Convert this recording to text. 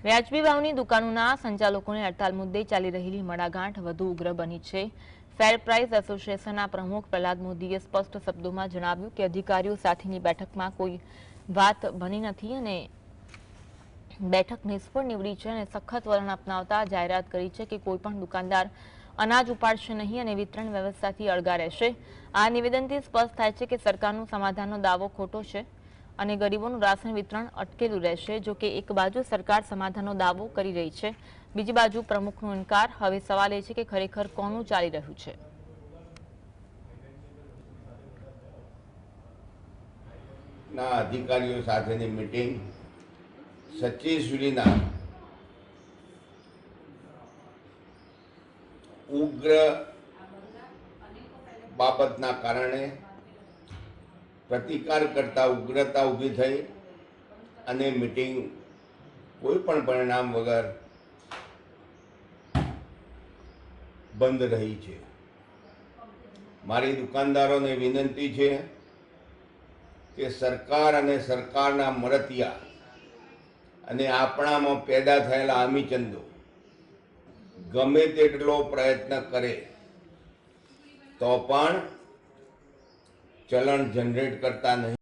વ્યાજબી ભાવની દુકાનોના સંચાલકોને હડતાલ મુદ્દે ચાલી રહેલી મડાગાંઠ વધુ ઉગ્ર બની છે। ફેર પ્રાઇસ એસોસિએશનના પ્રમુખ પ્રહલાદ મોદીએ સ્પષ્ટ શબ્દોમાં જણાવ્યું કે અધિકારીઓ સાથેની બેઠકમાં કોઈ વાત બની નથી અને બેઠક નિષ્ફળ નીવડી છે અને સખત વલણ અપનાવતા જાહેરાત કરી છે કે કોઈપણ દુકાનદાર અનાજ ઉપાડશે નહીં અને વિતરણ વ્યવસ્થાથી અળગા રહેશે। આ નિવેદનથી સ્પષ્ટ થાય છે કે સરકારનો સમાધાનનો દાવો ખોટો છે અને ગરીબોનું રાશન વિતરણ અટકેલું રહેશે। જો કે એક બાજુ સરકાર સમાધાનનો દાવો કરી રહી છે, બીજી બાજુ પ્રમુખનો ઇનકાર। હવે સવાલ એ છે કે ખરેખર કોનું ચાલી રહ્યું છે। અધિકારીઓ સાથેની મીટિંગ સચિવ સુધીના ઉગ્ર બાબતના કારણે પ્રતિકાર કરતા ઉગ્રતા ઊભી થઈ અને મીટિંગ કોઈ પણ પરિણામ વગર બંધ રહી છે। મારી દુકાનદારોને વિનંતી છે કે સરકાર અને સરકારના મળતિયા અને આપણામાં પેદા થયેલા આમીચંદો ગમે તેટલો પ્રયત્ન કરે તો પણ ચલણ જનરેટ કરતા નહીં।